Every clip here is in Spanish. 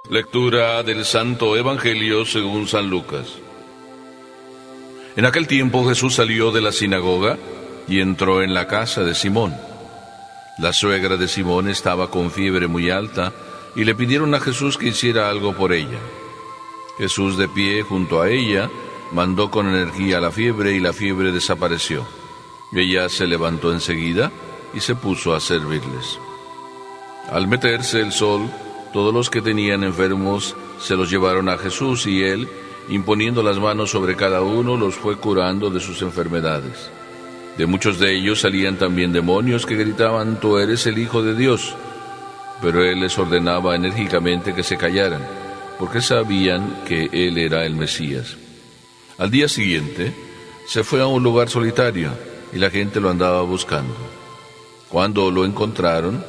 Lectura del Santo Evangelio según San Lucas. En aquel tiempo Jesús salió de la sinagoga y entró en la casa de Simón. La suegra de Simón estaba con fiebre muy alta y le pidieron a Jesús que hiciera algo por ella. Jesús, de pie junto a ella, mandó con energía la fiebre y la fiebre desapareció. Ella se levantó enseguida y se puso a servirles. Al meterse el sol, todos los que tenían enfermos se los llevaron a Jesús y él, imponiendo las manos sobre cada uno, los fue curando de sus enfermedades. De muchos de ellos salían también demonios que gritaban: «Tú eres el Hijo de Dios». Pero él les ordenaba enérgicamente que se callaran, porque sabían que él era el Mesías. Al día siguiente, se fue a un lugar solitario y la gente lo andaba buscando. Cuando lo encontraron,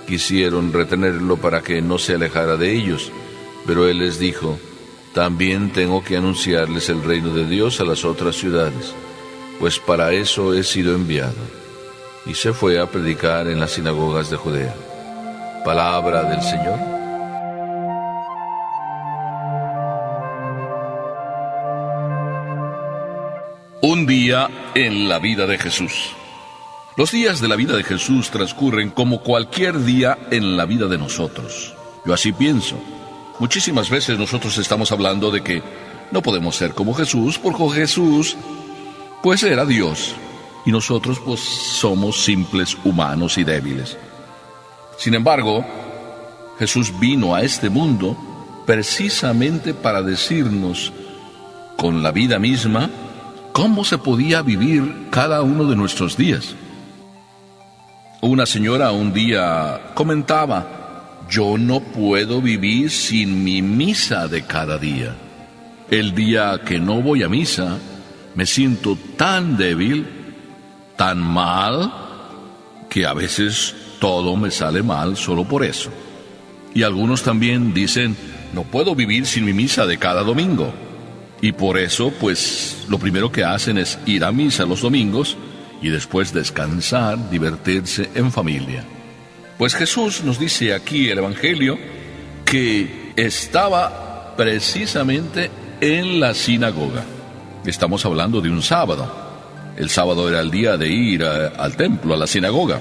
quisieron retenerlo para que no se alejara de ellos, pero él les dijo: «También tengo que anunciarles el reino de Dios a las otras ciudades, pues para eso he sido enviado». Y se fue a predicar en las sinagogas de Judea. Palabra del Señor. Un día en la vida de Jesús. Los días de la vida de Jesús transcurren como cualquier día en la vida de nosotros. Yo así pienso. Muchísimas veces nosotros estamos hablando de que no podemos ser como Jesús, porque Jesús, pues, era Dios, y nosotros, pues, somos simples humanos y débiles. Sin embargo, Jesús vino a este mundo precisamente para decirnos, con la vida misma, cómo se podía vivir cada uno de nuestros días. Una señora un día comentaba: «Yo no puedo vivir sin mi misa de cada día. El día que no voy a misa, me siento tan débil, tan mal, que a veces todo me sale mal solo por eso». Y algunos también dicen: «No puedo vivir sin mi misa de cada domingo». Y por eso, pues, lo primero que hacen es ir a misa los domingos y después descansar, divertirse en familia. Pues Jesús nos dice aquí el Evangelio que estaba precisamente en la sinagoga. Estamos hablando de un sábado. El sábado era el día de ir al templo, a la sinagoga.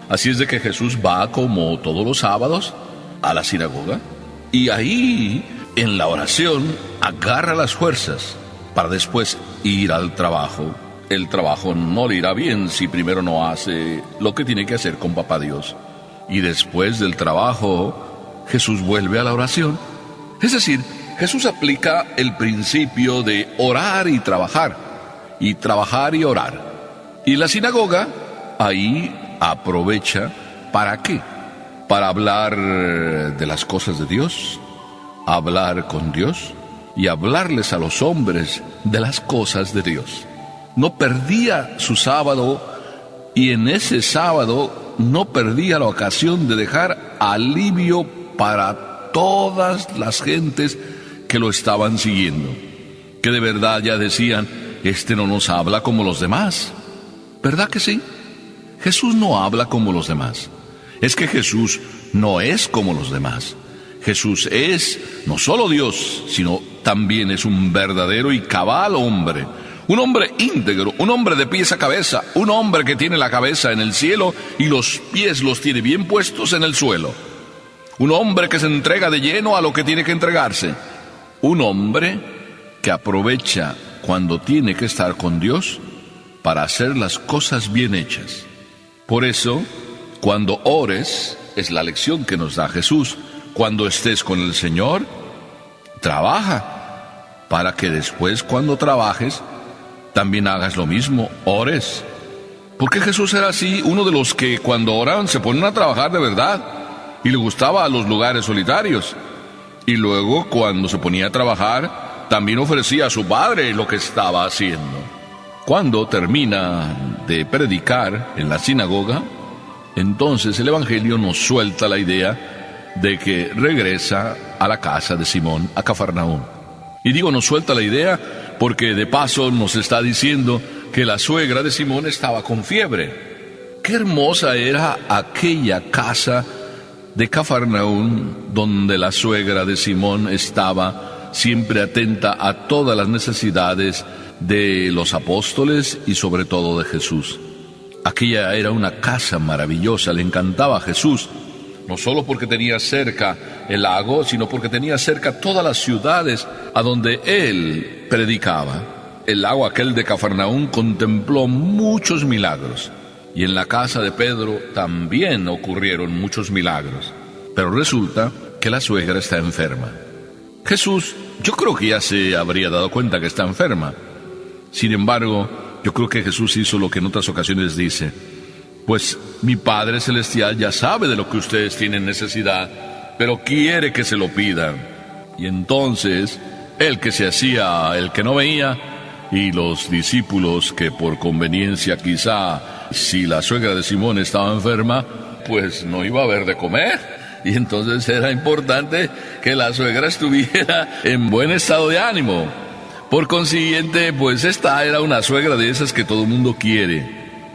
Así es de que Jesús va, como todos los sábados, a la sinagoga, y ahí, en la oración, agarra las fuerzas para después ir al trabajo. El trabajo no le irá bien si primero no hace lo que tiene que hacer con Papá Dios. Y después del trabajo, Jesús vuelve a la oración. Es decir, Jesús aplica el principio de orar y trabajar y orar. Y la sinagoga ahí aprovecha, ¿para qué? Para hablar de las cosas de Dios, hablar con Dios y hablarles a los hombres de las cosas de Dios. No perdía su sábado, y en ese sábado no perdía la ocasión de dejar alivio para todas las gentes que lo estaban siguiendo, que de verdad ya decían: «Este no nos habla como los demás». ¿Verdad que sí? Jesús no habla como los demás. Es que Jesús no es como los demás. Jesús es no solo Dios, sino también es un verdadero y cabal hombre. Un hombre íntegro, un hombre de pies a cabeza, un hombre que tiene la cabeza en el cielo y los pies los tiene bien puestos en el suelo. Un hombre que se entrega de lleno a lo que tiene que entregarse. Un hombre que aprovecha cuando tiene que estar con Dios para hacer las cosas bien hechas. Por eso, cuando ores, es la lección que nos da Jesús, cuando estés con el Señor, trabaja, para que después, cuando trabajes, también hagas lo mismo, ores. Porque Jesús era así, uno de los que cuando oraban se ponían a trabajar de verdad, y le gustaba los lugares solitarios. Y luego, cuando se ponía a trabajar, también ofrecía a su Padre lo que estaba haciendo. Cuando termina de predicar en la sinagoga, entonces el Evangelio nos suelta la idea de que regresa a la casa de Simón, a Cafarnaúm. Y digo, nos suelta la idea porque de paso nos está diciendo que la suegra de Simón estaba con fiebre. Qué hermosa era aquella casa de Cafarnaúm, donde la suegra de Simón estaba siempre atenta a todas las necesidades de los apóstoles y sobre todo de Jesús. Aquella era una casa maravillosa, le encantaba a Jesús, no solo porque tenía cerca el lago, sino porque tenía cerca todas las ciudades a donde él predicaba. El lago aquel de Cafarnaúm contempló muchos milagros, y en la casa de Pedro también ocurrieron muchos milagros. Pero resulta que la suegra está enferma. Jesús, yo creo que ya se habría dado cuenta que está enferma. Sin embargo, yo creo que Jesús hizo lo que en otras ocasiones dice: pues mi Padre Celestial ya sabe de lo que ustedes tienen necesidad, pero quiere que se lo pidan. Y entonces, el que se hacía el que no veía, y los discípulos que por conveniencia quizá, si la suegra de Simón estaba enferma, pues no iba a haber de comer. Y entonces era importante que la suegra estuviera en buen estado de ánimo. Por consiguiente, pues esta era una suegra de esas que todo el mundo quiere,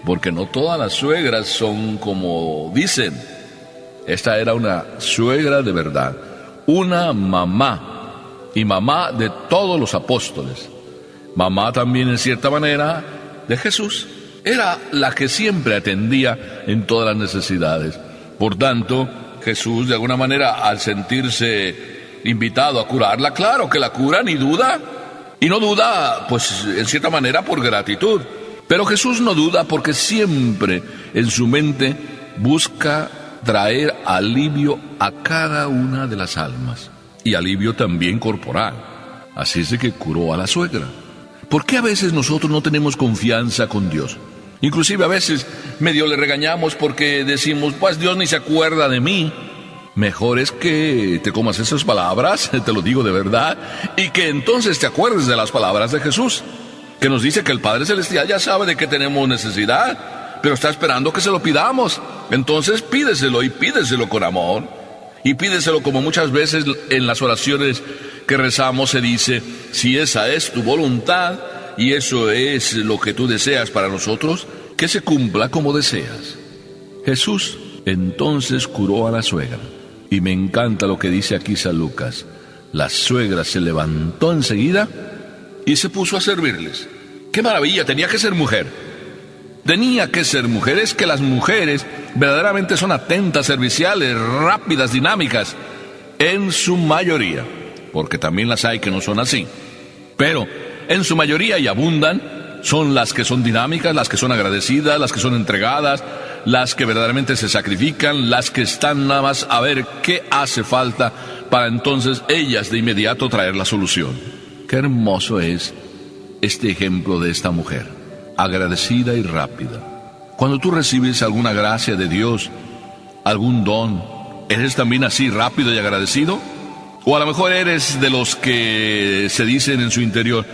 porque no todas las suegras son como dicen. Esta era una suegra de verdad, una mamá, y mamá de todos los apóstoles. Mamá también, en cierta manera, de Jesús. Era la que siempre atendía en todas las necesidades. Por tanto, Jesús, de alguna manera, al sentirse invitado a curarla, claro que la cura, ni duda. Y no duda, pues, en cierta manera, por gratitud. Pero Jesús no duda porque siempre en su mente busca traer alivio a cada una de las almas. Y alivio también corporal. Así es de que curó a la suegra. ¿Por qué a veces nosotros no tenemos confianza con Dios? Inclusive a veces medio le regañamos porque decimos, pues Dios ni se acuerda de mí. Mejor es que te comas esas palabras, te lo digo de verdad, y que entonces te acuerdes de las palabras de Jesús, que nos dice que el Padre Celestial ya sabe de que tenemos necesidad, pero está esperando que se lo pidamos. Entonces pídeselo, y pídeselo con amor, y pídeselo como muchas veces en las oraciones que rezamos se dice: si esa es tu voluntad y eso es lo que tú deseas para nosotros, que se cumpla como deseas. Jesús entonces curó a la suegra, y me encanta lo que dice aquí San Lucas. La suegra se levantó enseguida y se puso a servirles. ¡Qué maravilla! Tenía que ser mujer. Tenía que ser mujer. Es que las mujeres verdaderamente son atentas, serviciales, rápidas, dinámicas, en su mayoría, porque también las hay que no son así. Pero en su mayoría, y abundan, son las que son dinámicas, las que son agradecidas, las que son entregadas, las que verdaderamente se sacrifican, las que están nada más a ver qué hace falta para entonces ellas de inmediato traer la solución. Qué hermoso es este ejemplo de esta mujer, agradecida y rápida. Cuando tú recibes alguna gracia de Dios, algún don, ¿eres también así rápido y agradecido? O a lo mejor eres de los que se dicen en su interior: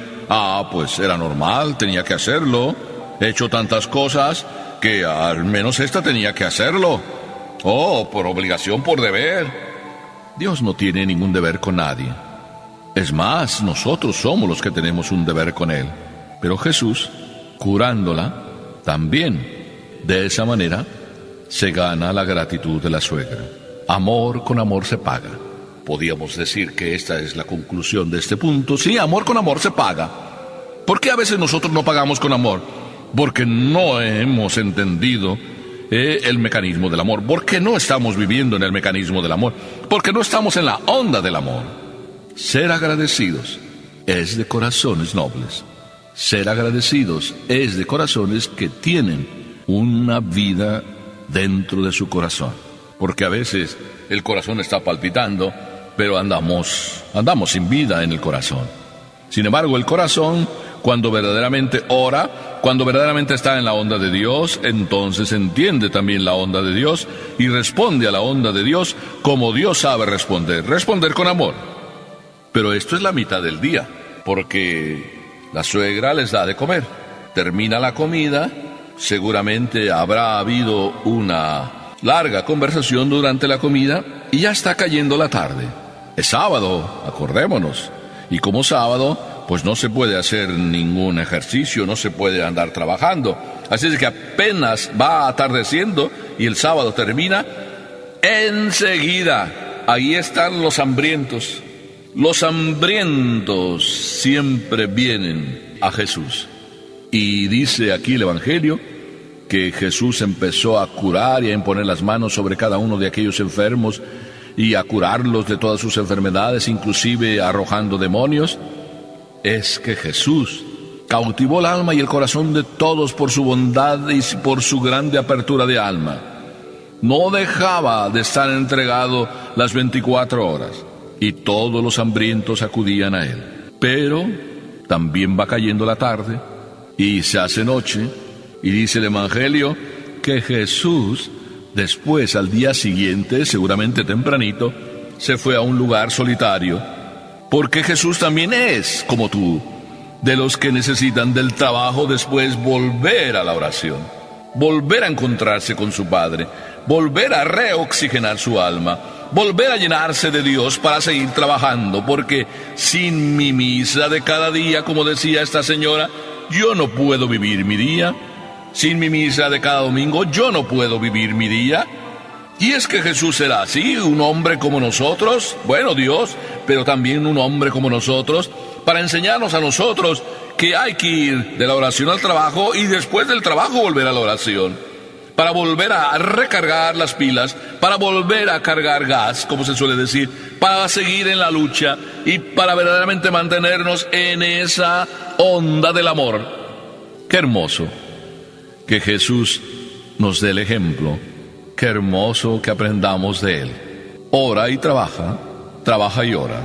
pues era normal, tenía que hacerlo, he hecho tantas cosas que al menos esta tenía que hacerlo. Por obligación, por deber. Dios no tiene ningún deber con nadie. Es más, nosotros somos los que tenemos un deber con Él. Pero Jesús, curándola, también de esa manera se gana la gratitud de la suegra. Amor con amor se paga. Podríamos decir que esta es la conclusión de este punto. Sí, amor con amor se paga. ¿Por qué a veces nosotros no pagamos con amor? Porque no hemos entendido el mecanismo del amor. Porque no estamos viviendo en el mecanismo del amor. Porque no estamos en la onda del amor. Ser agradecidos es de corazones nobles. Ser agradecidos es de corazones que tienen una vida dentro de su corazón. Porque a veces el corazón está palpitando, pero andamos sin vida en el corazón. Sin embargo, el corazón, cuando verdaderamente ora, cuando verdaderamente está en la onda de Dios, entonces entiende también la onda de Dios y responde a la onda de Dios como Dios sabe responder con amor. Pero esto es la mitad del día, porque la suegra les da de comer. Termina la comida, seguramente habrá habido una larga conversación durante la comida y ya está cayendo la tarde. Es sábado, acordémonos. Y como sábado, pues no se puede hacer ningún ejercicio, no se puede andar trabajando. Así es que apenas va atardeciendo y el sábado termina, enseguida, ahí están los hambrientos. Los hambrientos siempre vienen a Jesús. Y dice aquí el Evangelio que Jesús empezó a curar y a imponer las manos sobre cada uno de aquellos enfermos y a curarlos de todas sus enfermedades, inclusive arrojando demonios. Es que Jesús cautivó el alma y el corazón de todos por su bondad y por su grande apertura de alma. No dejaba de estar entregado las 24 horas y todos los hambrientos acudían a él. Pero también va cayendo la tarde y se hace noche y dice el Evangelio que Jesús, después al día siguiente, seguramente tempranito, se fue a un lugar solitario, porque Jesús también es, como tú, de los que necesitan del trabajo después volver a la oración, volver a encontrarse con su Padre, volver a reoxigenar su alma, volver a llenarse de Dios para seguir trabajando, porque sin mi misa de cada día, como decía esta señora, yo no puedo vivir mi día. Sin mi misa de cada domingo, yo no puedo vivir mi día. Y es que Jesús era así, un hombre como nosotros, bueno, Dios, pero también un hombre como nosotros, para enseñarnos a nosotros que hay que ir de la oración al trabajo y después del trabajo volver a la oración, para volver a recargar las pilas, para volver a cargar gas, como se suele decir, para seguir en la lucha y para verdaderamente mantenernos en esa onda del amor. ¡Qué hermoso! Que Jesús nos dé el ejemplo. Qué hermoso que aprendamos de Él. Ora y trabaja, trabaja y ora.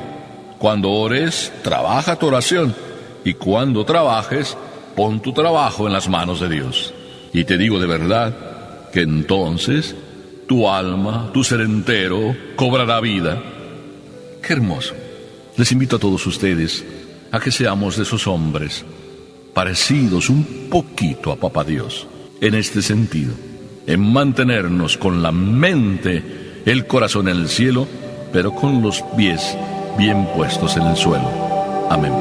Cuando ores, trabaja tu oración. Y cuando trabajes, pon tu trabajo en las manos de Dios. Y te digo de verdad que entonces tu alma, tu ser entero, cobrará vida. Qué hermoso. Les invito a todos ustedes a que seamos de esos hombres parecidos un poquito a Papá Dios. En este sentido, en mantenernos con la mente, el corazón en el cielo, pero con los pies bien puestos en el suelo. Amén.